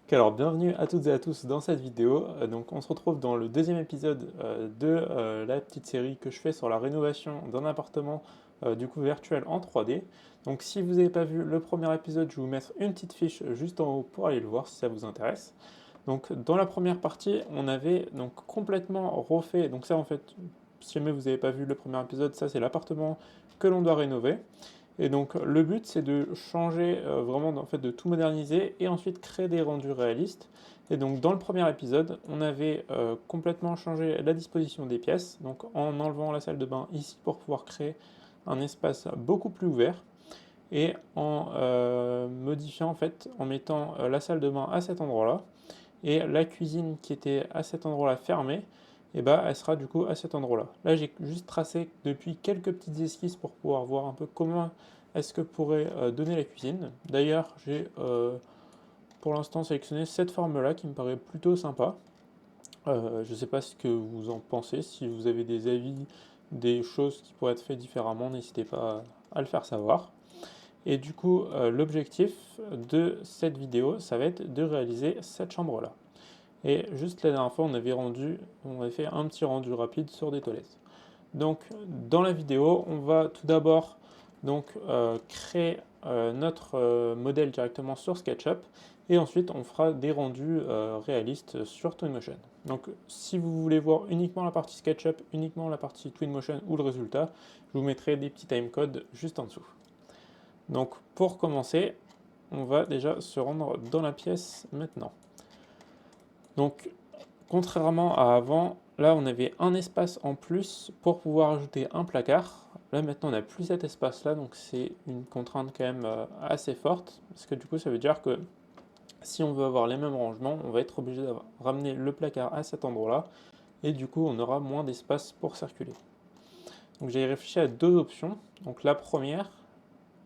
Ok, alors bienvenue à toutes et à tous dans cette vidéo. Donc on se retrouve dans le deuxième épisode de la petite série que je fais sur la rénovation d'un appartement du coup virtuel en 3D. Donc si vous n'avez pas vu le premier épisode, je vais vous mettre une petite fiche juste en haut pour aller le voir si ça vous intéresse. Donc dans la première partie, on avait donc complètement refait, donc ça en fait, si jamais vous n'avez pas vu le premier épisode, ça c'est l'appartement que l'on doit rénover. Et donc le but c'est de changer vraiment en fait de tout moderniser et ensuite créer des rendus réalistes. Et donc dans le premier épisode, on avait complètement changé la disposition des pièces, donc en enlevant la salle de bain ici pour pouvoir créer un espace beaucoup plus ouvert et en modifiant en fait, en mettant la salle de bain à cet endroit-là et la cuisine qui était à cet endroit-là fermée, et bah, elle sera du coup à cet endroit-là. Là, j'ai juste tracé depuis quelques petites esquisses pour pouvoir voir un peu comment est-ce que pourrait donner la cuisine. D'ailleurs, j'ai pour l'instant sélectionné cette forme-là qui me paraît plutôt sympa. Je ne sais pas ce que vous en pensez, si vous avez des avis, des choses qui pourraient être faites différemment, n'hésitez pas à le faire savoir. Et du coup, l'objectif de cette vidéo, ça va être de réaliser cette chambre-là. Et juste la dernière fois, on avait fait un petit rendu rapide sur des toilettes. Donc, dans la vidéo, on va tout d'abord donc créer notre modèle directement sur SketchUp et ensuite on fera des rendus réalistes sur Twinmotion. Donc, si vous voulez voir uniquement la partie SketchUp, uniquement la partie Twinmotion ou le résultat, je vous mettrai des petits timecodes juste en dessous. Donc, pour commencer, on va déjà se rendre dans la pièce maintenant. Donc, contrairement à avant, là on avait un espace en plus pour pouvoir ajouter un placard. Là maintenant on n'a plus cet espace-là, donc c'est une contrainte quand même assez forte, parce que du coup ça veut dire que si on veut avoir les mêmes rangements, on va être obligé de ramener le placard à cet endroit-là, et du coup on aura moins d'espace pour circuler. Donc j'ai réfléchi à deux options. Donc la première,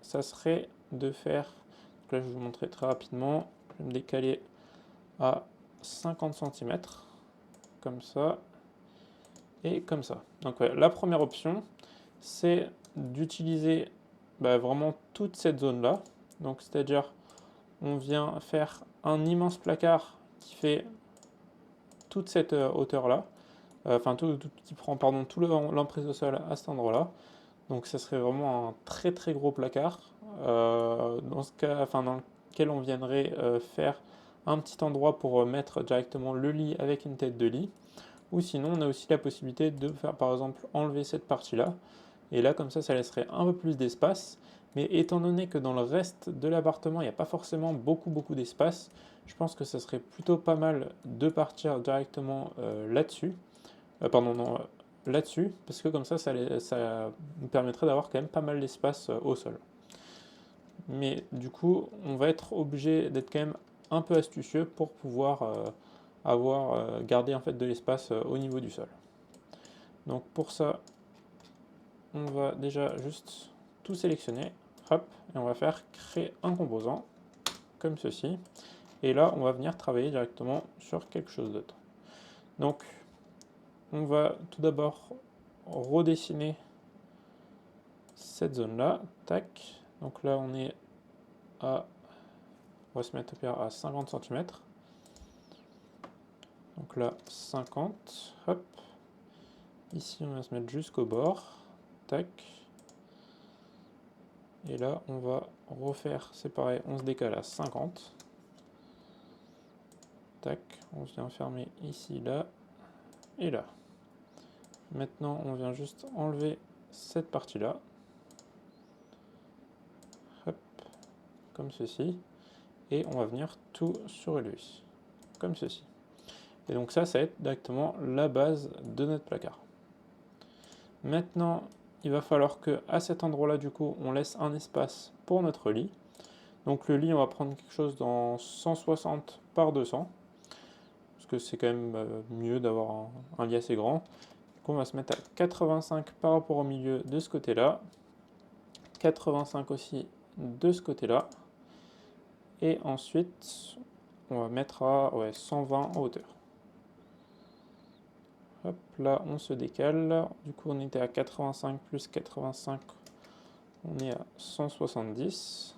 ça serait de faire, donc là je vais vous montrer très rapidement, je vais me décaler à 50 cm, comme ça, et comme ça. Donc ouais, la première option, c'est d'utiliser vraiment toute cette zone-là. Donc c'est-à-dire, on vient faire un immense placard qui fait toute cette hauteur-là, enfin qui prend pardon, tout l'emprise au sol à cet endroit-là. Donc ça serait vraiment un très très gros placard, dans ce cas, enfin, dans lequel on viendrait faire un petit endroit pour mettre directement le lit avec une tête de lit. Ou sinon, on a aussi la possibilité de faire par exemple enlever cette partie-là. Et là, comme ça laisserait un peu plus d'espace. Mais étant donné que dans le reste de l'appartement, il n'y a pas forcément beaucoup d'espace, je pense que ça serait plutôt pas mal de partir directement là-dessus. Pardon, non, là-dessus, parce que comme ça nous permettrait d'avoir quand même pas mal d'espace au sol. Mais du coup, on va être obligé d'être quand même un peu astucieux pour pouvoir garder en fait de l'espace au niveau du sol. Donc pour ça, on va déjà juste tout sélectionner, hop, et on va faire créer un composant, comme ceci. Et là, on va venir travailler directement sur quelque chose d'autre. Donc, on va tout d'abord redessiner cette zone-là, tac. Donc là, on va se mettre à 50 cm. Donc là, 50, hop. Ici, on va se mettre jusqu'au bord, tac. Et là, on va refaire, c'est pareil, on se décale à 50. Tac, on vient fermer ici, là, et là. Maintenant, on vient juste enlever cette partie-là. Hop, comme ceci. Et on va venir tout surélever, comme ceci. Et donc ça va être directement la base de notre placard. Maintenant, il va falloir que à cet endroit-là, du coup, on laisse un espace pour notre lit. Donc le lit, on va prendre quelque chose dans 160 par 200, parce que c'est quand même mieux d'avoir un lit assez grand. Donc on va se mettre à 85 par rapport au milieu de ce côté-là, 85 aussi de ce côté-là, et ensuite on va mettre à 120 en hauteur. Hop, là on se décale, du coup on était à 85 plus 85, on est à 170.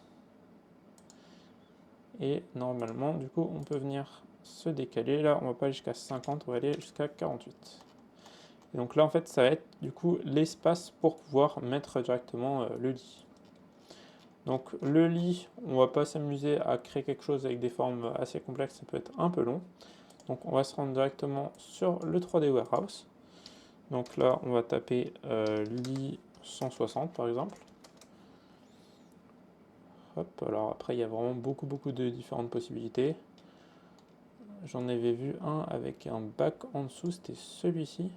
Et normalement, du coup, on peut venir se décaler. Là, on va pas aller jusqu'à 50, on va aller jusqu'à 48. Et donc là, en fait, ça va être du coup l'espace pour pouvoir mettre directement le lit. Donc le lit, on va pas s'amuser à créer quelque chose avec des formes assez complexes, ça peut être un peu long. Donc on va se rendre directement sur le 3D Warehouse. Donc là, on va taper lit 160 par exemple. Hop, alors après, il y a vraiment beaucoup de différentes possibilités. J'en avais vu un avec un bac en dessous, c'était celui-ci,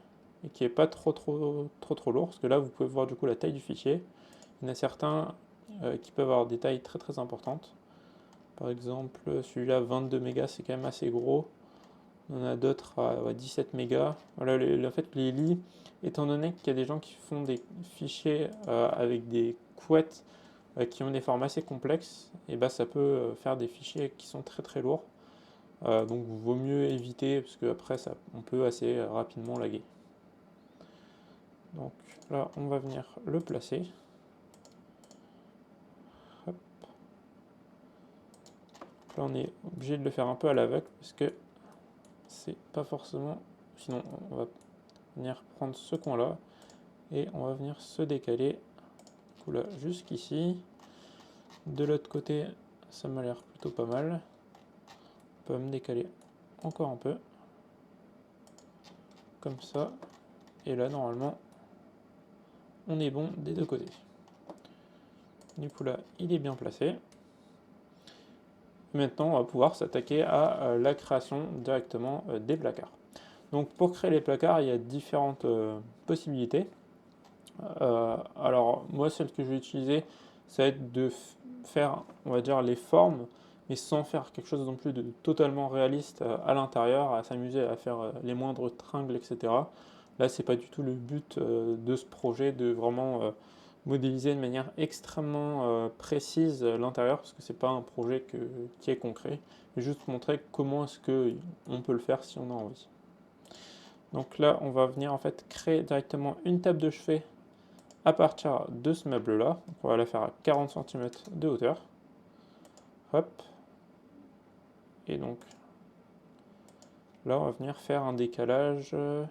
et qui est pas trop lourd, parce que là, vous pouvez voir du coup la taille du fichier. Il y en a certains qui peuvent avoir des tailles très importantes. Par exemple, celui-là, 22 mégas, c'est quand même assez gros. On en a d'autres à 17 mégas. Voilà, en fait, les lits, étant donné qu'il y a des gens qui font des fichiers avec des couettes qui ont des formes assez complexes, et bah, ça peut faire des fichiers qui sont très lourds. Donc, il vaut mieux éviter, parce qu'après, on peut assez rapidement laguer. Donc là, on va venir le placer. Hop. Là, on est obligé de le faire un peu à l'aveugle, parce que c'est pas forcément... Sinon, on va venir prendre ce coin-là, et on va venir se décaler là jusqu'ici. De l'autre côté, ça m'a l'air plutôt pas mal. On peut me décaler encore un peu, comme ça. Et là, normalement, on est bon des deux côtés. Du coup, là, il est bien placé. Maintenant, on va pouvoir s'attaquer à la création directement des placards. Donc, pour créer les placards, il y a différentes possibilités. Alors, moi, celle que je vais utiliser, ça va être de faire, on va dire, les formes, mais sans faire quelque chose non plus de totalement réaliste à l'intérieur, à s'amuser à faire les moindres tringles, etc. Là, c'est pas du tout le but de ce projet, de vraiment modéliser de manière extrêmement précise l'intérieur, parce que c'est pas un projet qui est concret, mais juste montrer comment est-ce qu'on peut le faire si on a envie. Donc là, on va venir en fait créer directement une table de chevet à partir de ce meuble-là. On va la faire à 40 cm de hauteur. Hop. Et donc là, on va venir faire un décalage. On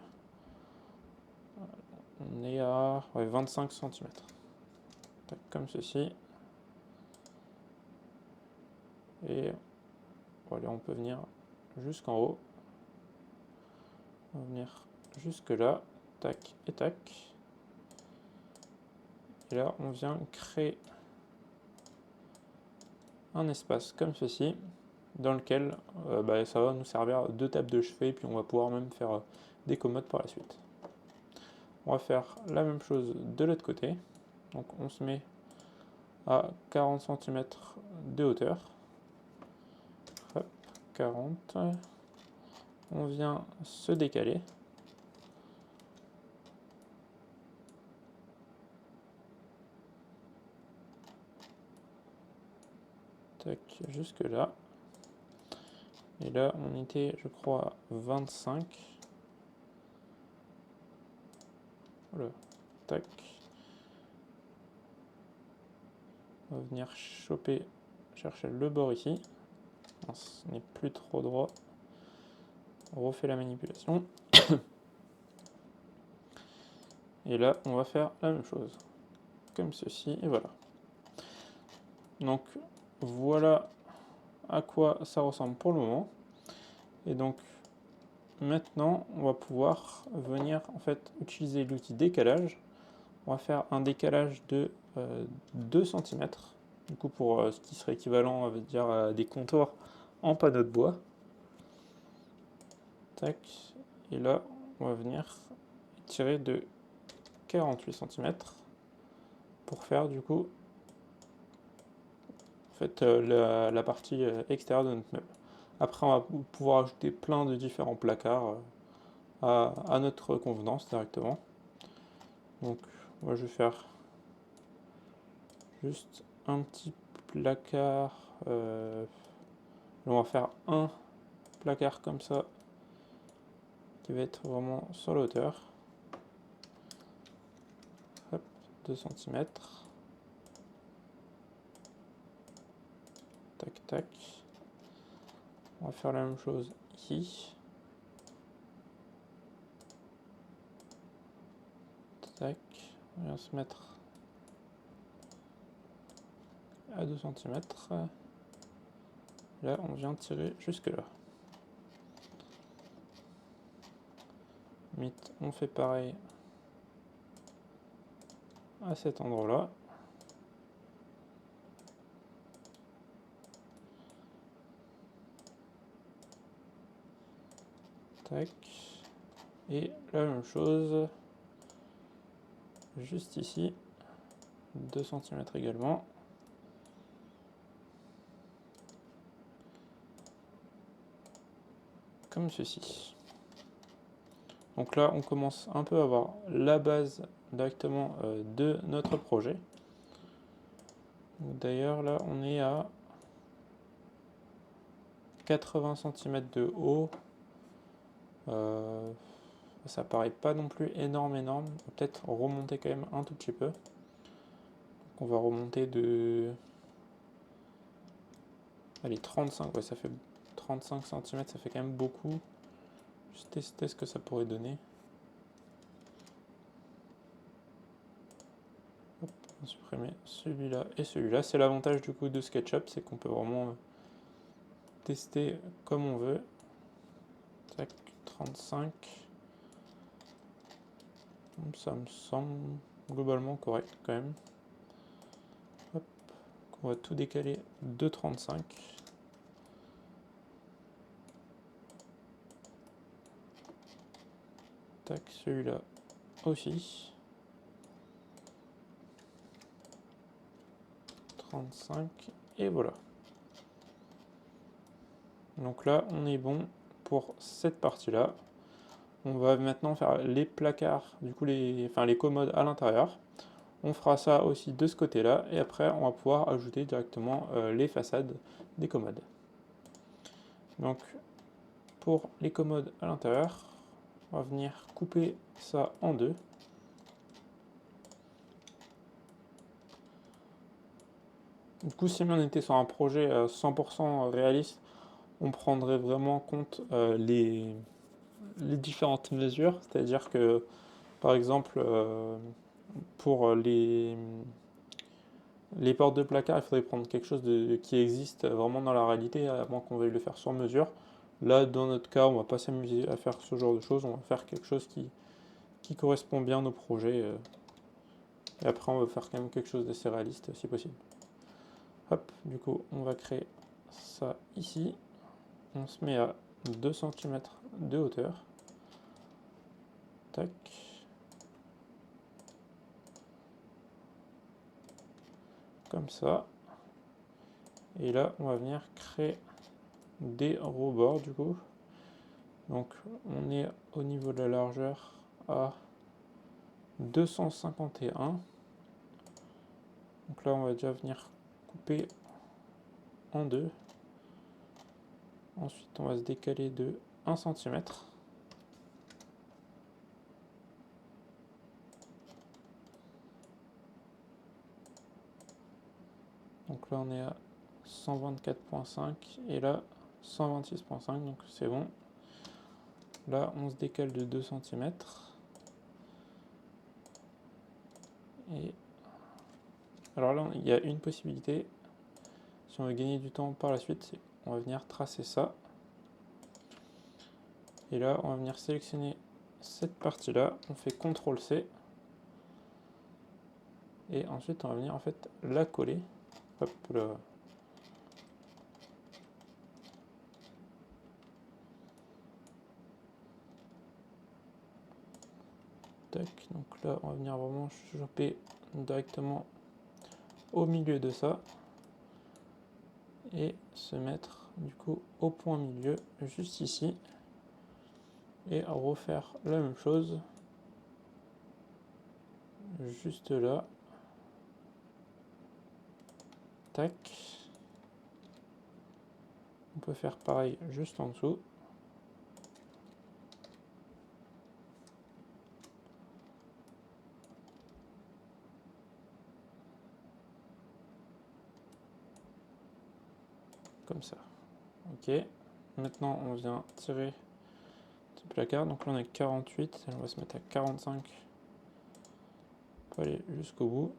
est à 25 cm. Comme ceci. Et voilà, on peut venir jusqu'en haut. On va venir jusque là. Tac et tac. Et là, on vient créer un espace comme ceci, dans lequel ça va nous servir de table de chevet, et puis on va pouvoir même faire des commodes par la suite. On va faire la même chose de l'autre côté. Donc on se met à 40 cm de hauteur. Hop, 40. On vient se décaler. Tac, jusque là. Et là, on était, je crois, 25. Voilà. Tac. On va venir chercher le bord ici. Ce n'est plus trop droit. On refait la manipulation. Et là, on va faire la même chose. Comme ceci, et voilà. Donc, voilà à quoi ça ressemble pour le moment. Et donc, maintenant, on va pouvoir venir en fait utiliser l'outil décalage. On va faire un décalage de 2 cm, du coup pour ce qui serait équivalent à dire, à des contours en panneau de bois. Tac. Et là, on va venir tirer de 48 cm pour faire du coup en fait, la partie extérieure de notre meuble. Après, on va pouvoir ajouter plein de différents placards à notre convenance directement. Donc, moi je vais faire juste un petit placard. On va faire un placard comme ça qui va être vraiment sur la hauteur. Hop, 2 cm. Tac, tac. On va faire la même chose ici. Tac, on vient se mettre à 2 cm. Là, on vient tirer jusque là. On fait pareil à cet endroit-là. Tac. Et la même chose juste ici. 2 cm également. Comme ceci. Donc là, on commence un peu à avoir la base directement de notre projet. D'ailleurs, là, on est à 80 cm de haut. Ça paraît pas non plus énorme. On va peut-être remonter quand même un tout petit peu. Donc on va remonter de... Allez, 35, ouais, ça fait 35 cm, ça fait quand même beaucoup. Juste tester ce que ça pourrait donner. Hop, on va supprimer celui-là et celui-là. C'est l'avantage du coup de SketchUp, c'est qu'on peut vraiment tester comme on veut. Tac, 35. Ça me semble globalement correct quand même. Hop, on va tout décaler de 35. Tac, celui-là aussi. 35 et voilà. Donc là, on est bon pour cette partie-là. On va maintenant faire les placards, du coup les commodes à l'intérieur. On fera ça aussi de ce côté-là et après on va pouvoir ajouter directement les façades des commodes. Donc pour les commodes à l'intérieur, on va venir couper ça en deux. Du coup, si on était sur un projet 100% réaliste, on prendrait vraiment en compte les différentes mesures, c'est-à-dire que par exemple pour les portes de placard, il faudrait prendre quelque chose qui existe vraiment dans la réalité, à moins qu'on veuille le faire sur mesure. Là, dans notre cas, on ne va pas s'amuser à faire ce genre de choses, on va faire quelque chose qui correspond bien au projet. Et après, on va faire quand même quelque chose d'assez réaliste, si possible. Hop, du coup, on va créer ça ici. On se met à 2 cm de hauteur. Tac. Comme ça. Et là, on va venir créer des rebords du coup. Donc on est au niveau de la largeur à 251. Donc là, on va déjà venir couper en deux. Ensuite, on va se décaler de 1 cm. Donc là, on est à 124,5 et là 126,5, donc c'est bon. Là, on se décale de 2 cm. Et alors là, il y a une possibilité. Si on veut gagner du temps par la suite, on va venir tracer ça. Et là, on va venir sélectionner cette partie-là. On fait CTRL-C. Et ensuite, on va venir en fait la coller. Hop là. Tac, donc là, on va venir vraiment choper directement au milieu de ça. Et se mettre du coup au point milieu, juste ici. Et refaire la même chose. Juste là. Tac. On peut faire pareil juste en dessous. Comme ça. Ok. maintenant on vient tirer ce placard, donc là on est 48, on va se mettre à 45 pour aller jusqu'au bout.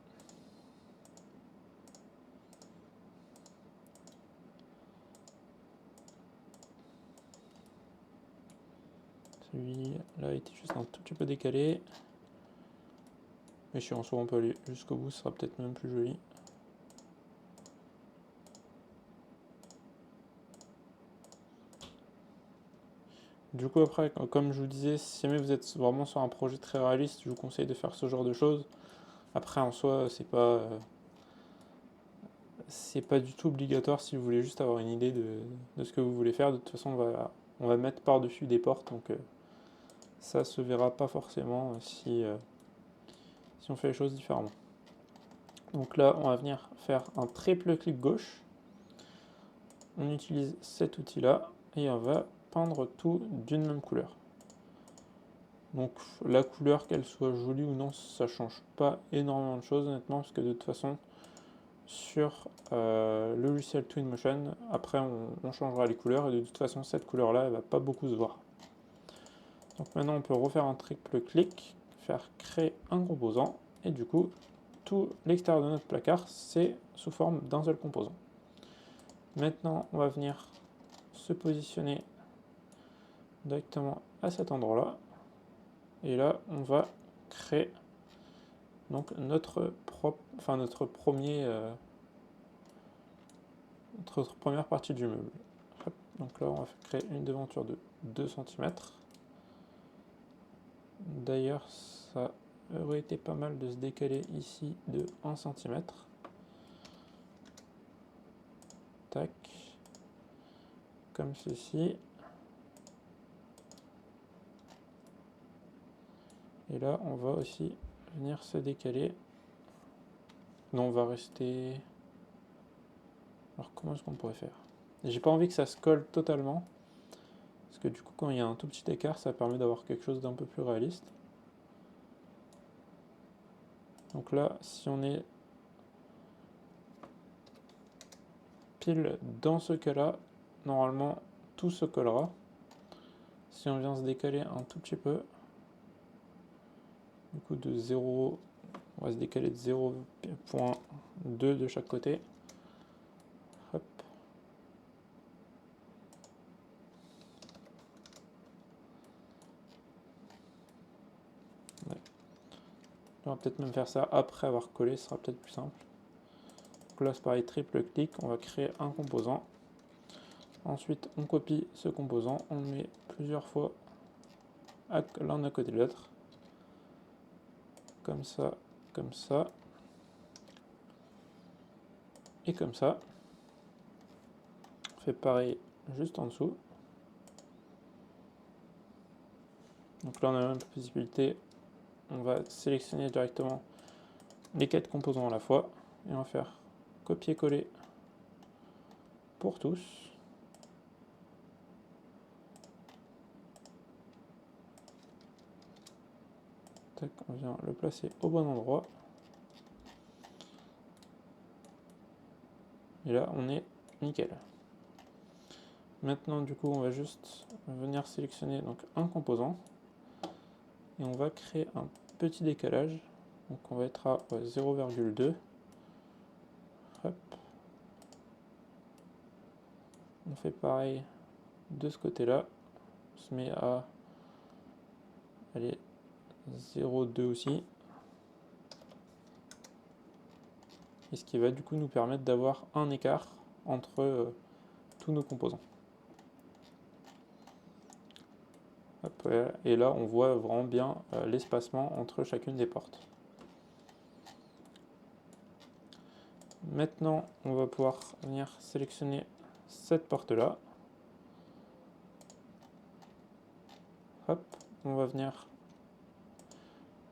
Celui-là était juste un tout petit peu décalé. Mais si en soi on peut aller jusqu'au bout, ce sera peut-être même plus joli. Du coup après, comme je vous disais, si jamais vous êtes vraiment sur un projet très réaliste, je vous conseille de faire ce genre de choses. Après en soi, c'est pas du tout obligatoire si vous voulez juste avoir une idée de ce que vous voulez faire. De toute façon, on va mettre par-dessus des portes, donc ça se verra pas forcément si on fait les choses différemment. Donc là, on va venir faire un triple clic gauche. On utilise cet outil-là et on va peindre tout d'une même couleur. Donc la couleur, qu'elle soit jolie ou non, ça change pas énormément de choses honnêtement, parce que de toute façon, sur le logiciel Twinmotion, après on changera les couleurs, et de toute façon cette couleur-là, elle va pas beaucoup se voir. Donc maintenant on peut refaire un triple clic, faire créer un composant, et du coup, tout l'extérieur de notre placard, c'est sous forme d'un seul composant. Maintenant, on va venir se positionner directement à cet endroit-là. Et là, on va créer donc notre première partie du meuble. Hop, donc là, on va créer une devanture de 2 cm. D'ailleurs, ça aurait été pas mal de se décaler ici de 1 cm. Tac. Comme ceci. Et là, on va aussi venir se décaler. Non, on va rester... Alors, comment est-ce qu'on pourrait faire? J'ai pas envie que ça se colle totalement. Parce que du coup, quand il y a un tout petit écart, ça permet d'avoir quelque chose d'un peu plus réaliste. Donc là, si on est pile dans ce cas-là, normalement, tout se collera. Si on vient se décaler un tout petit peu, du coup de 0, on va se décaler de 0,2 de chaque côté. Hop. Ouais. On va peut-être même faire ça après avoir collé, ce sera peut-être plus simple. Donc là, c'est pareil, triple clic, on va créer un composant. Ensuite, on copie ce composant, on le met plusieurs fois l'un à côté de l'autre. Comme ça, et comme ça. On fait pareil juste en dessous. Donc là, on a la même possibilité. On va sélectionner directement les 4 composants à la fois et on va faire copier-coller pour tous. Tac, on vient le placer au bon endroit. Et là, on est nickel. Maintenant, du coup, on va juste venir sélectionner donc un composant et on va créer un petit décalage. Donc, on va être à 0,2. Hop. On fait pareil de ce côté-là. On se met à 0,2 aussi. Et ce qui va du coup nous permettre d'avoir un écart entre tous nos composants. Hop, et là, on voit vraiment bien l'espacement entre chacune des portes. Maintenant, on va pouvoir venir sélectionner cette porte-là. Hop, on va venir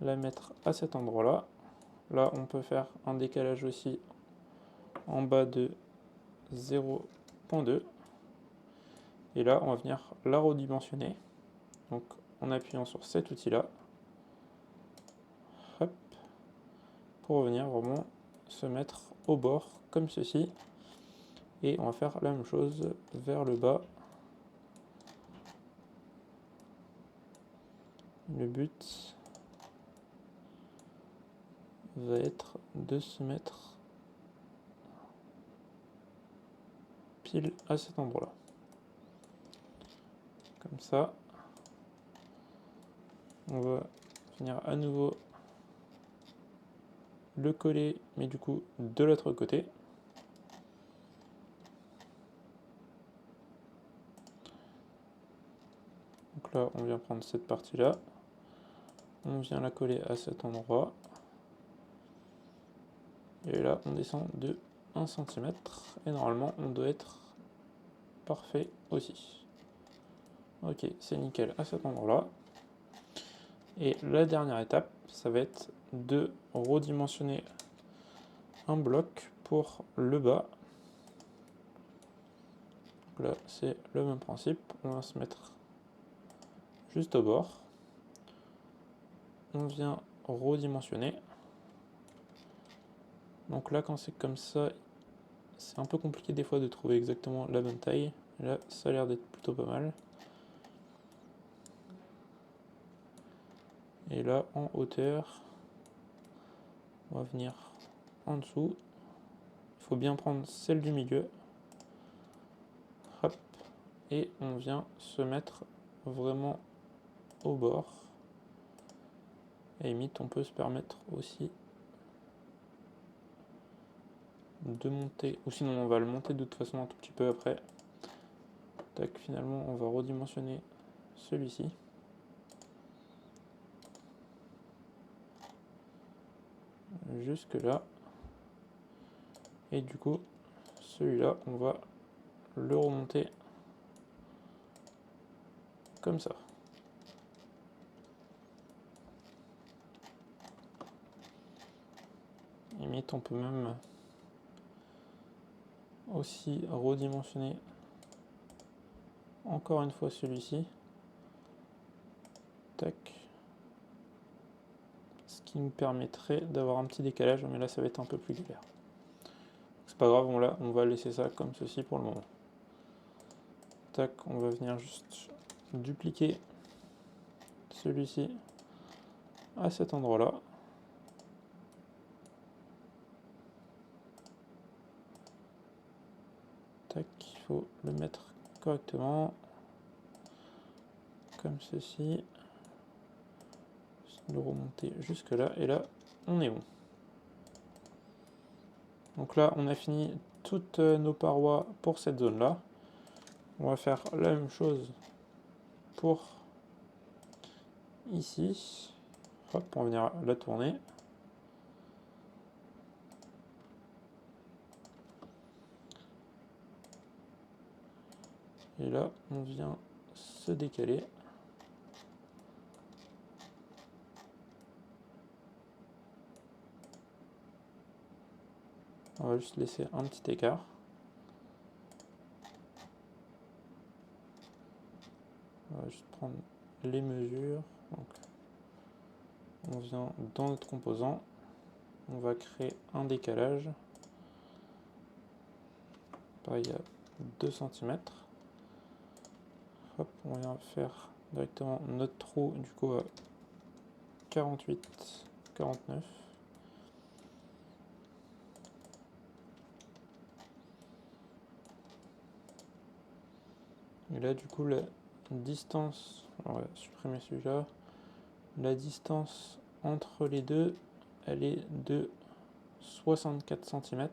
la mettre à cet endroit-là. Là, on peut faire un décalage aussi en bas de 0,2. Et là, on va venir la redimensionner. Donc, en appuyant sur cet outil-là. Hop, pour venir vraiment se mettre au bord comme ceci. Et on va faire la même chose vers le bas. Le but va être de se mettre pile à cet endroit-là. Comme ça, on va venir à nouveau le coller, mais du coup de l'autre côté. Donc là, on vient prendre cette partie-là, on vient la coller à cet endroit, et là, on descend de 1 cm, et normalement, on doit être parfait aussi. Ok, c'est nickel à cet endroit-là. Et la dernière étape, ça va être de redimensionner un bloc pour le bas. Donc là, c'est le même principe. On va se mettre juste au bord. On vient redimensionner. Donc là, quand c'est comme ça, c'est un peu compliqué des fois de trouver exactement la bonne taille. Là, ça a l'air d'être plutôt pas mal. Et là, en hauteur, on va venir en dessous. Il faut bien prendre celle du milieu. Hop. Et on vient se mettre vraiment au bord. Et limite, on peut se permettre aussi de monter, ou sinon on va le monter de toute façon un tout petit peu après. Tac, finalement, on va redimensionner celui-ci. Jusque là. Et du coup, celui-là, on va le remonter comme ça. Limite, on peut même aussi redimensionner encore une fois celui-ci. Tac. Ce qui nous permettrait d'avoir un petit décalage, mais là ça va être un peu plus galère. C'est pas grave, on va laisser ça comme ceci pour le moment. Tac, on va venir juste dupliquer celui-ci à cet endroit-là. Tac, il faut le mettre correctement, comme ceci. Le remonter jusque là, et là, on est bon. Donc là, on a fini toutes nos parois pour cette zone-là. On va faire la même chose pour ici. Hop, on va venir la tourner. Et là, on vient se décaler. On va juste laisser un petit écart. On va juste prendre les mesures. Donc, on vient dans notre composant. On va créer un décalage. Pareil à 2 cm. Hop, on vient faire directement notre trou du coup à 48, 49. Et là du coup la distance, on va supprimer celui-là, la distance entre les deux, elle est de 64 cm.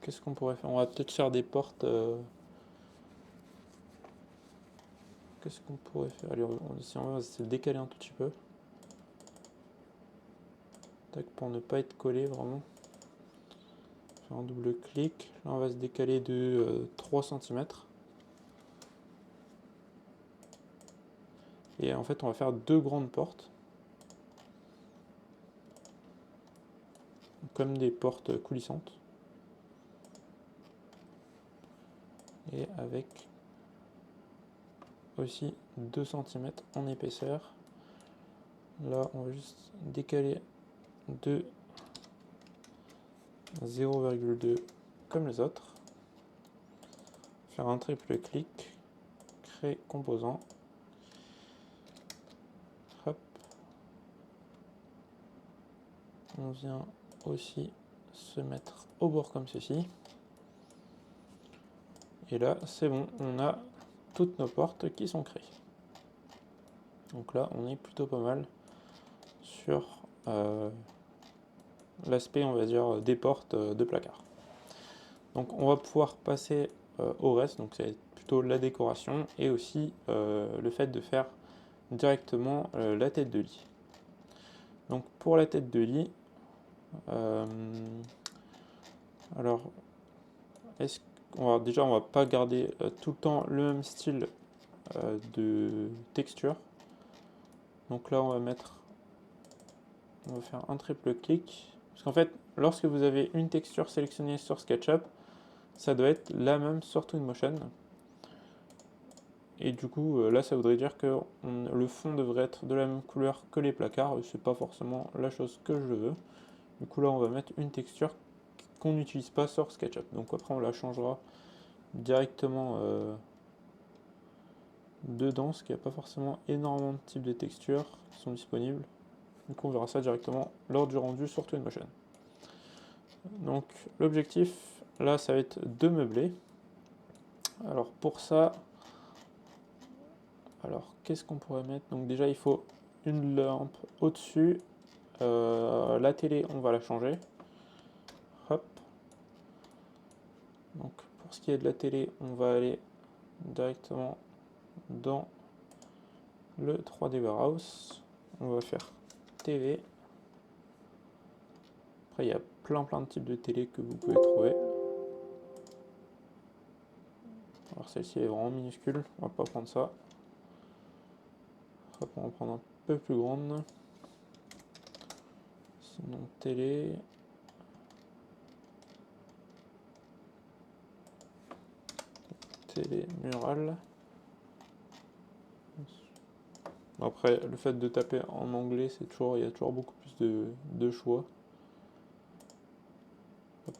Qu'est-ce qu'on pourrait faire? On va peut-être faire des portes. Qu'est-ce qu'on pourrait faire? Allez, si on va essayer de décaler un tout petit peu. Tac, pour ne pas être collé vraiment. Faire un double clic. Là, on va se décaler de 3 cm. Et en fait, on va faire deux grandes portes. Comme des portes coulissantes. Et avec aussi 2 cm en épaisseur. Là, on va juste décaler de 0,2 comme les autres. faire un triple clic, créer composant. Hop. On vient aussi se mettre au bord comme ceci. Et là, c'est bon, on a toutes nos portes qui sont créées. Donc là, on est plutôt pas mal sur l'aspect, on va dire, des portes de placard. Donc on va pouvoir passer au reste, donc c'est plutôt la décoration et aussi le fait de faire directement la tête de lit. Donc pour la tête de lit, alors déjà on va pas garder tout le temps le même style de texture. Donc là on va faire un triple clic, parce qu'en fait lorsque vous avez une texture sélectionnée sur SketchUp, ça doit être la même sur Twinmotion. Et du coup, là, ça voudrait dire que le fond devrait être de la même couleur que les placards. C'est pas forcément la chose que je veux. Du coup, là, on va mettre une texture qu'on n'utilise pas sur SketchUp. Donc après, on la changera directement dedans, parce qu'il n'y a pas forcément énormément de types de textures qui sont disponibles. Du coup, on verra ça directement lors du rendu sur Twinmotion. Donc, l'objectif, là, ça va être de meubler. Alors, pour ça... Alors, qu'est-ce qu'on pourrait mettre? Donc déjà, il faut une lampe au-dessus. La télé, on va la changer. Hop. Donc, pour ce qui est de la télé, on va aller directement dans le 3D Warehouse. On va faire TV. Après, il y a plein de types de télé que vous pouvez trouver. Alors, celle-ci est vraiment minuscule. On va pas prendre ça. Hop, on va prendre un peu plus grande. Sinon, télé. Télé murale. Après, le fait de taper en anglais, il y a toujours beaucoup plus de choix.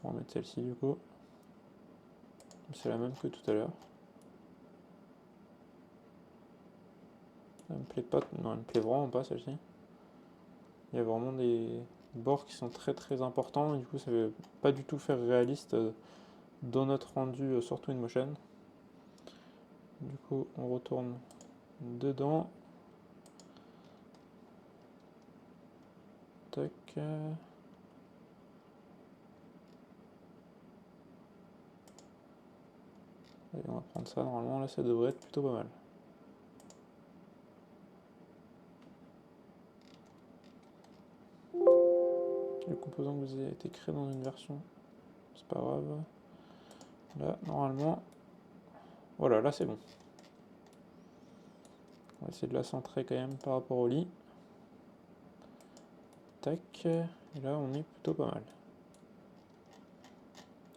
On va mettre celle-ci du coup. C'est la même que tout à l'heure. Elle me plaît pas, non, elle me plaît vraiment pas celle-ci. Il y a vraiment des bords qui sont très importants et du coup ça ne veut pas du tout faire réaliste dans notre rendu sur Twinmotion. Du coup on retourne dedans. Tac. Et on va prendre ça, normalement là ça devrait être plutôt pas mal. Le composant que vous avez été créé dans une version, c'est pas grave. Là, normalement, voilà, là c'est bon. On va essayer de la centrer quand même par rapport au lit. Tac, et là on est plutôt pas mal.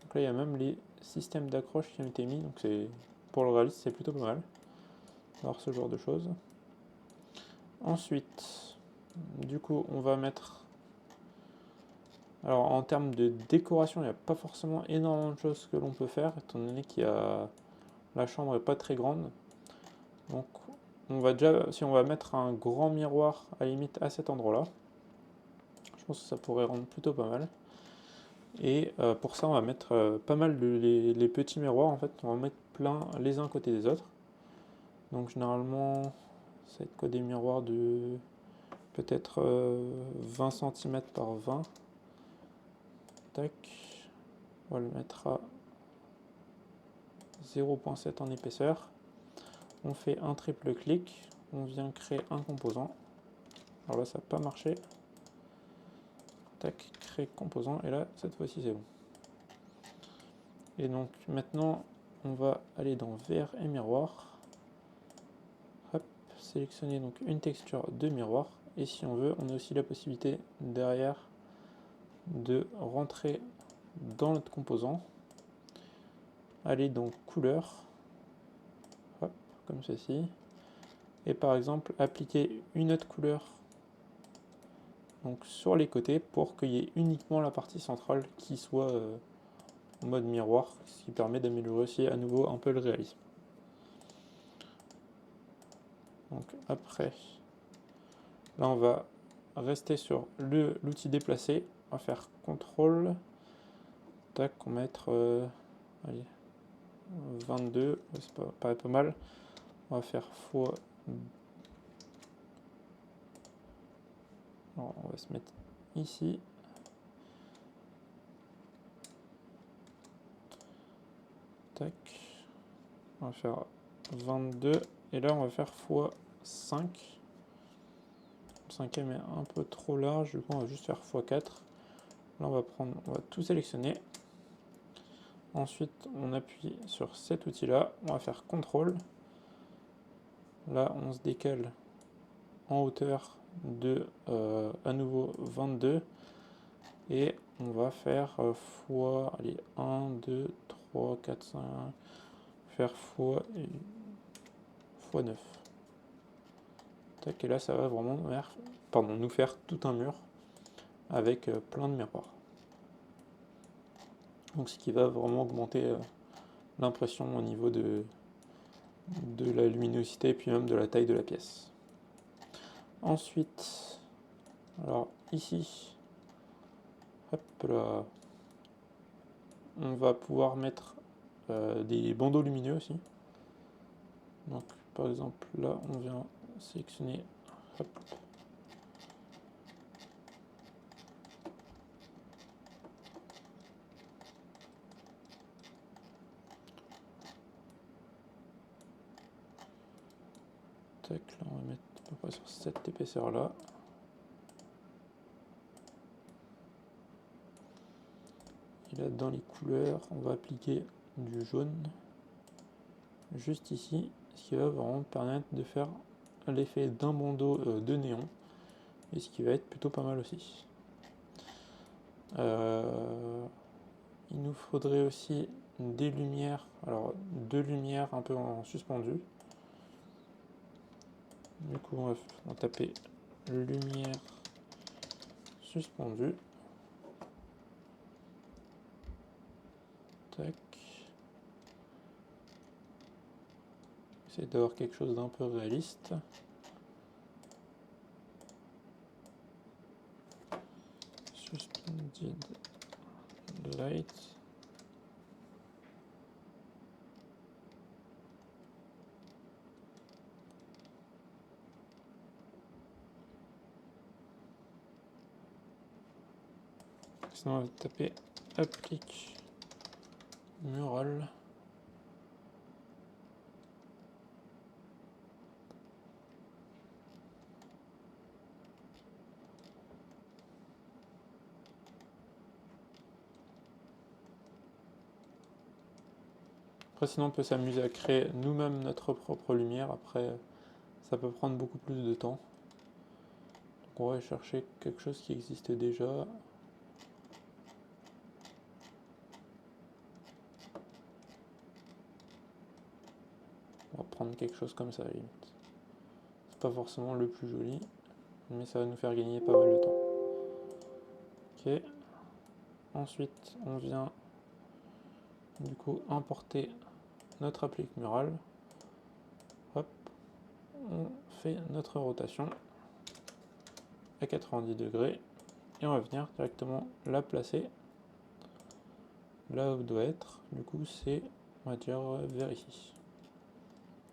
Donc là il y a même les systèmes d'accroche qui ont été mis, donc c'est pour le réalisme c'est plutôt pas mal d'avoir ce genre de choses. Ensuite, du coup on va mettre... Alors en termes de décoration, il n'y a pas forcément énormément de choses que l'on peut faire, étant donné qu'il y a... la chambre n'est pas très grande. Donc on va déjà, si on va mettre un grand miroir à la limite à cet endroit-là, je pense que ça pourrait rendre plutôt pas mal. Et pour ça on va mettre pas mal les petits miroirs, en fait on va mettre plein les uns à côté des autres. Donc généralement ça va être quoi, des miroirs de peut-être 20 cm par 20. Tac, on va le mettre à 0.7 en épaisseur. On fait un triple clic, on vient créer un composant. Alors là ça n'a pas marché. Tac, créer composant, et là cette fois-ci c'est bon. Et donc maintenant on va aller dans verre et miroir. Hop, sélectionner donc une texture de miroir. Et si on veut, on a aussi la possibilité derrière de rentrer dans notre composant, aller dans couleur, hop, comme ceci, et par exemple appliquer une autre couleur donc sur les côtés pour qu'il y ait uniquement la partie centrale qui soit en mode miroir, ce qui permet d'améliorer aussi à nouveau un peu le réalisme. Donc après, là on va rester sur l'outil déplacer, on va faire CTRL, tac, on va mettre allez, 22, ça paraît pas mal, on va faire fois, alors, on va se mettre ici, tac, on va faire 22, et là on va faire fois 5, le cinquième est un peu trop large, du coup on va juste faire x4, là on va tout sélectionner, ensuite on appuie sur cet outil là, on va faire CTRL, là on se décale en hauteur de à nouveau 22, et on va faire fois, allez, 1, 2, 3, 4, 5, faire fois 9. Tac, et là ça va vraiment nous faire tout un mur avec plein de miroirs. Donc ce qui va vraiment augmenter l'impression au niveau de la luminosité et puis même de la taille de la pièce. Ensuite, alors ici, hop là, on va pouvoir mettre des bandeaux lumineux aussi. Donc par exemple là on vient sélectionner, hop, tac, là on va mettre à peu près sur cette épaisseur là. Et là dans les couleurs on va appliquer du jaune juste ici, ce qui va vraiment permettre de faire l'effet d'un bandeau de néon, et ce qui va être plutôt pas mal aussi. Il nous faudrait aussi des lumières, alors deux lumières un peu en suspendu. Du coup on va taper lumière suspendue. Tac. Essayer d'avoir quelque chose d'un peu réaliste. Suspended light. Sinon on va taper applique mural. Après sinon on peut s'amuser à créer nous-mêmes notre propre lumière, après ça peut prendre beaucoup plus de temps. Donc on va chercher quelque chose qui existe déjà. On va prendre quelque chose comme ça à la limite. C'est pas forcément le plus joli, mais ça va nous faire gagner pas mal de temps. Ok. Ensuite on vient du coup importer notre applique mural. Hop, on fait notre rotation à 90 degrés et on va venir directement la placer là où doit être. Du coup c'est, on va dire, vers ici.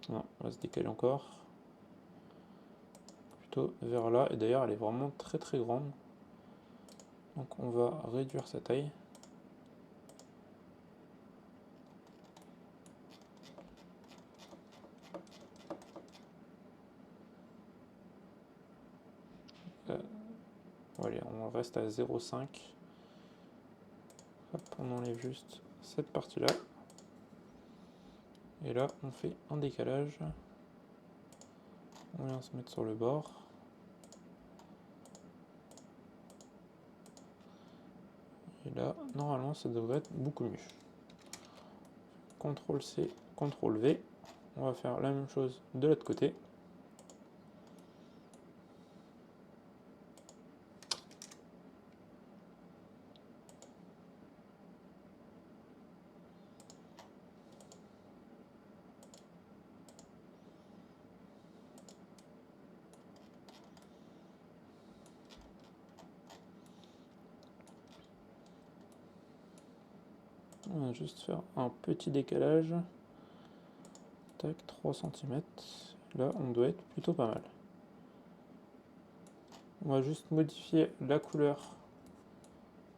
Non, on va se décaler encore, plutôt vers là, et d'ailleurs elle est vraiment très très grande, donc on va réduire sa taille. Voilà, on reste à 0,5. Hop, on enlève juste cette partie là, et là on fait un décalage, on vient se mettre sur le bord. Et là, normalement, ça devrait être beaucoup mieux. CTRL C, CTRL V. On va faire la même chose de l'autre côté. On va juste faire un petit décalage. Tac, 3 cm. Là, on doit être plutôt pas mal. On va juste modifier la couleur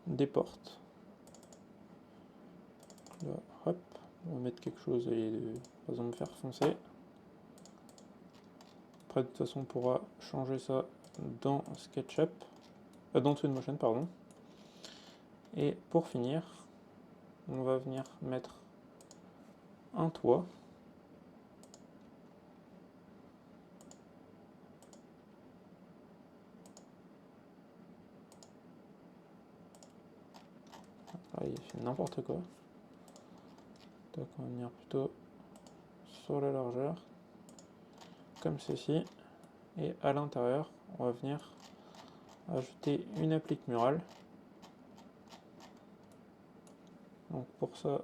des portes. Là, hop, on va mettre quelque chose, par exemple faire foncer. Après, de toute façon, on pourra changer ça dans SketchUp, dans Twinmotion, pardon. Et pour finir, on va venir mettre un toit. Ah, il fait n'importe quoi. Donc on va venir plutôt sur la largeur, comme ceci. Et à l'intérieur, on va venir ajouter une applique murale. Donc pour ça,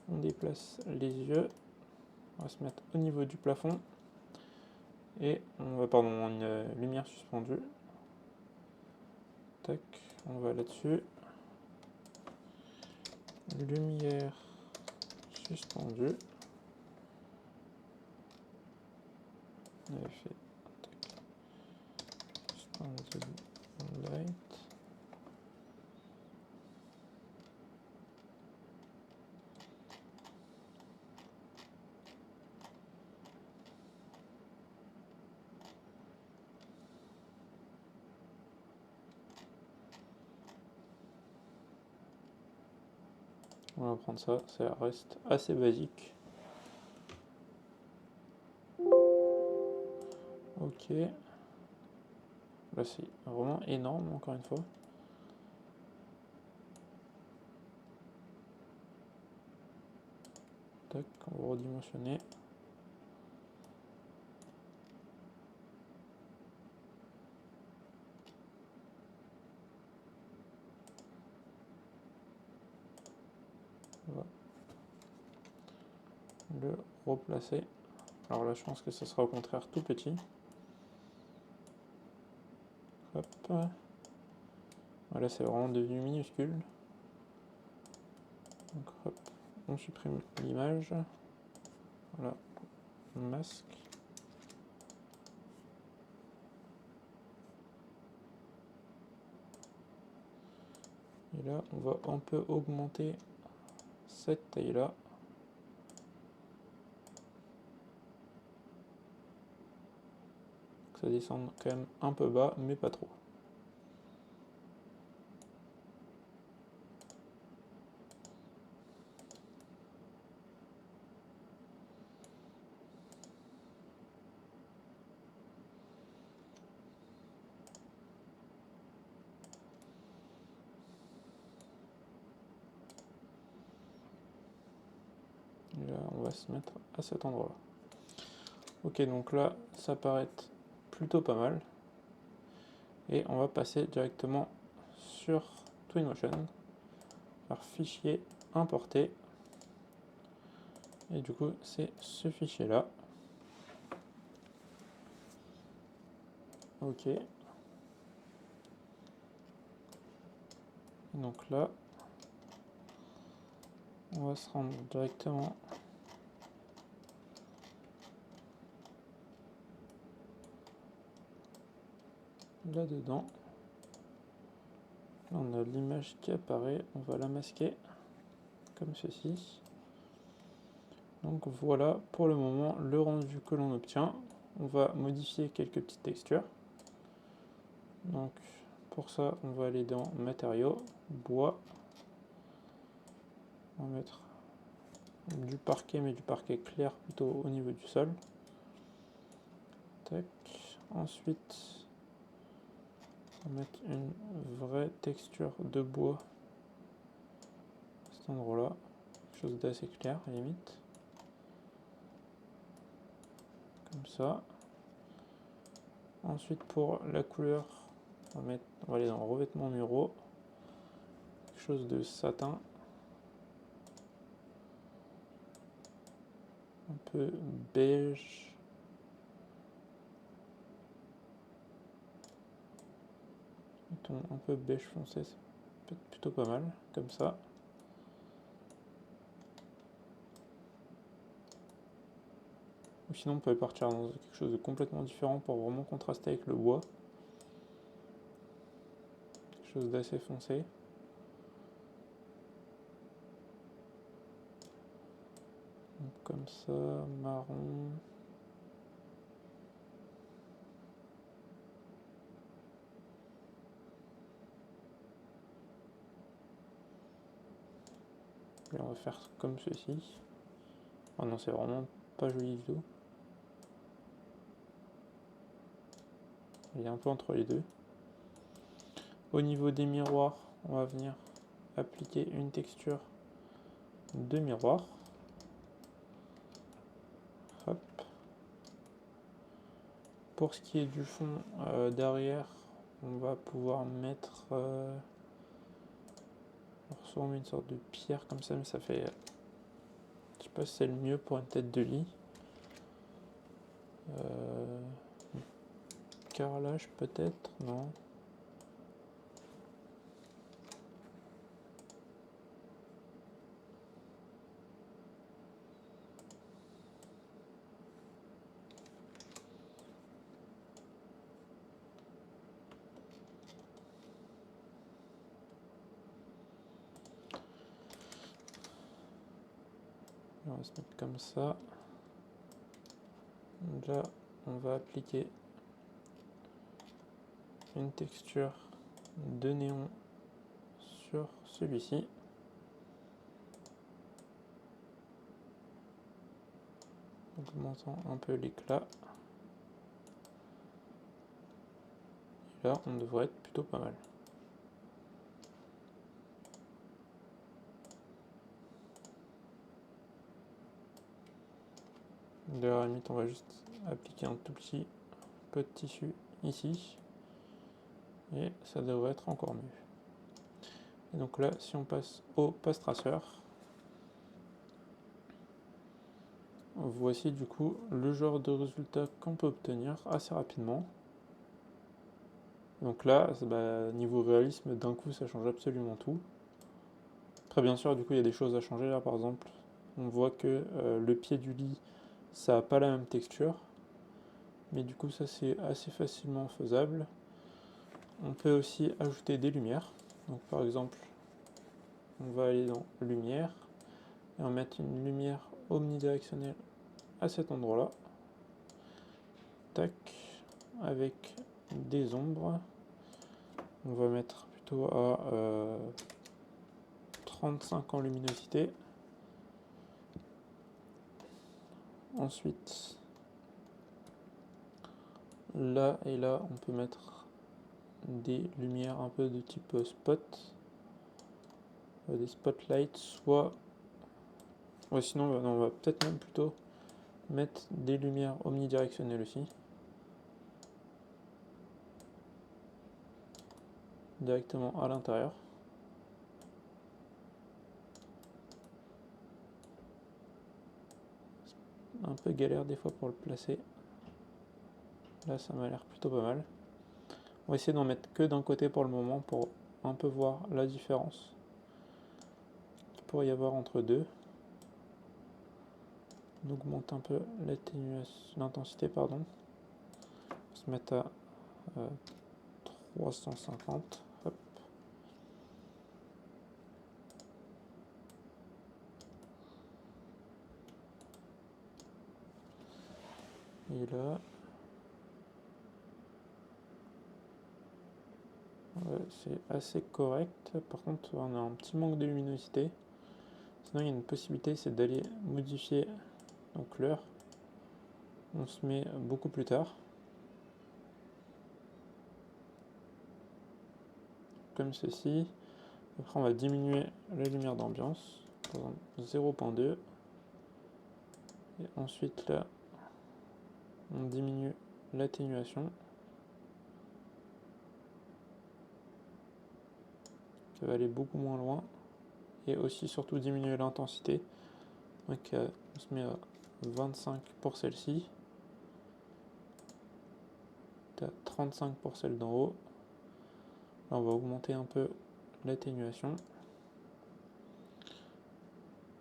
on déplace les yeux. On va se mettre au niveau du plafond. Et on va, pardon, une lumière suspendue. Tac, on va là-dessus. Lumière suspendue. On avait fait suspended light. On va prendre ça, ça reste assez basique. Ok. Là c'est vraiment énorme encore une fois. Tac, on va redimensionner. On va le replacer. Alors là je pense que ce sera au contraire tout petit. Hop. Voilà, c'est vraiment devenu minuscule. Donc hop, on supprime l'image. Voilà, on masque. Et là, on va un peu augmenter cette taille-là. Que ça descende quand même un peu bas, mais pas trop. Et là, on va se mettre à cet endroit-là. Ok, donc là, ça paraît plutôt pas mal. Et on va passer directement sur Twinmotion, faire fichier, importer. Et du coup, c'est ce fichier-là. Ok. Donc là, on va se rendre directement là-dedans. Là, on a l'image qui apparaît, on va la masquer comme ceci. Donc voilà pour le moment le rendu que l'on obtient. On va modifier quelques petites textures. Donc pour ça, on va aller dans matériaux, bois. On va mettre du parquet, mais du parquet clair plutôt au niveau du sol. Tac. Ensuite, on va mettre une vraie texture de bois à cet endroit-là. Quelque chose d'assez clair à la limite. Comme ça. Ensuite, pour la couleur, on va aller dans revêtement muraux. Quelque chose de satin. Un peu beige. Un peu beige foncé, c'est plutôt pas mal, comme ça. Ou sinon on peut partir dans quelque chose de complètement différent pour vraiment contraster avec le bois. Quelque chose d'assez foncé. Donc comme ça, marron. Et on va faire comme ceci. Oh non, c'est vraiment pas joli du tout. Il est un peu entre les deux. Au niveau des miroirs, on va venir appliquer une texture de miroir. Hop. Pour ce qui est du fond derrière, on va pouvoir mettre soit on met une sorte de pierre comme ça, mais ça fait, je sais pas si c'est le mieux pour une tête de lit. Carrelage peut-être, non. On va se mettre comme ça. Là, on va appliquer une texture de néon sur celui-ci. Augmentant un peu l'éclat. Et là, on devrait être plutôt pas mal. De la limite, on va juste appliquer un tout petit peu de tissu ici. Et ça devrait être encore mieux. Et donc là, si on passe au passe traceur, voici du coup le genre de résultat qu'on peut obtenir assez rapidement. Donc là, niveau réalisme, d'un coup, ça change absolument tout. Très bien sûr, du coup, il y a des choses à changer là, par exemple. On voit que le pied du lit, ça n'a pas la même texture. Mais du coup, ça, c'est assez facilement faisable. On peut aussi ajouter des lumières. Donc par exemple, on va aller dans lumière et on va mettre une lumière omnidirectionnelle à cet endroit-là. Tac, avec des ombres. On va mettre plutôt à 35 en luminosité. Ensuite, là et là, on peut mettre des lumières un peu de type spot, des spotlights, soit... Ouais, sinon, on va peut-être même plutôt mettre des lumières omnidirectionnelles aussi. Directement à l'intérieur. Un peu galère des fois pour le placer. Là, ça m'a l'air plutôt pas mal. On va essayer d'en mettre que d'un côté pour le moment pour un peu voir la différence qu'il pourrait y avoir entre deux. On augmente un peu l'intensité, pardon. On va se mettre à 350. Hop. Et là, ouais, c'est assez correct. Par contre, on a un petit manque de luminosité. Sinon, il y a une possibilité, c'est d'aller modifier donc l'heure. On se met beaucoup plus tard. Comme ceci. Après, on va diminuer la lumière d'ambiance. Par exemple, 0.2. Et ensuite, là, on diminue l'atténuation. Ça va aller beaucoup moins loin. Et aussi, surtout, diminuer l'intensité. Donc, on se met à 25 pour celle-ci. 35 pour celle d'en haut. Là, on va augmenter un peu l'atténuation.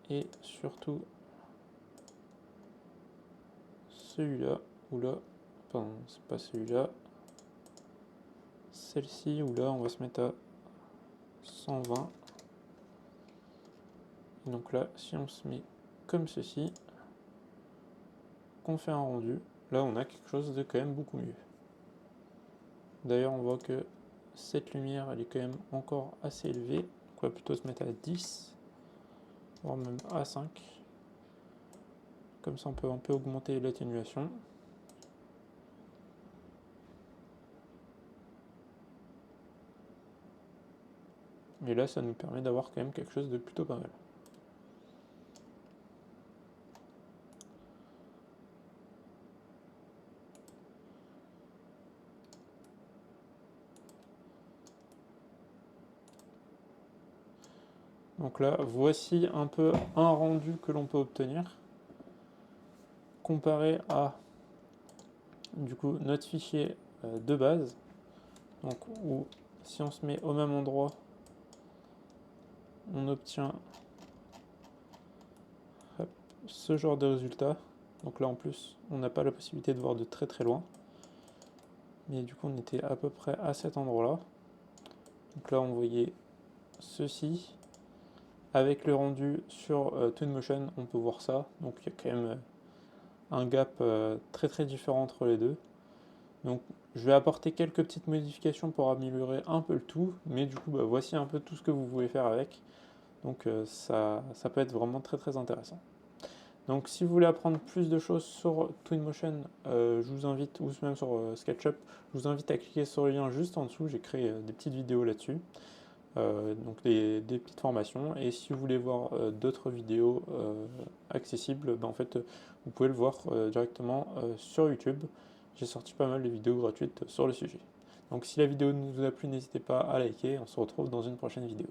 Et surtout, celui-là, ou là, pardon, c'est pas celui-là, celle-ci, ou là, on va se mettre à 120. Et donc là, si on se met comme ceci, qu'on fait un rendu, là on a quelque chose de quand même beaucoup mieux. D'ailleurs, on voit que cette lumière, elle est quand même encore assez élevée. Donc on va plutôt se mettre à 10, voire même à 5. Comme ça, on peut un peu augmenter l'atténuation. Et là, ça nous permet d'avoir quand même quelque chose de plutôt pas mal. Donc là, voici un peu un rendu que l'on peut obtenir comparé à du coup notre fichier de base. Donc où si on se met au même endroit, on obtient ce genre de résultat. Donc là en plus, on n'a pas la possibilité de voir de très très loin. Mais du coup, on était à peu près à cet endroit-là. Donc là, on voyait ceci. Avec le rendu sur Twinmotion, on peut voir ça. Donc il y a quand même un gap très très différent entre les deux. Donc je vais apporter quelques petites modifications pour améliorer un peu le tout. Mais du coup, bah, voici un peu tout ce que vous pouvez faire avec. Donc ça peut être vraiment très très intéressant. Donc si vous voulez apprendre plus de choses sur Twinmotion, je vous invite, ou même sur SketchUp, je vous invite à cliquer sur le lien juste en dessous. J'ai créé des petites vidéos là-dessus. Donc des petites formations, et si vous voulez voir d'autres vidéos accessibles, ben en fait vous pouvez le voir directement sur YouTube. J'ai sorti pas mal de vidéos gratuites sur le sujet. Donc si la vidéo vous a plu, n'hésitez pas à liker, on se retrouve dans une prochaine vidéo.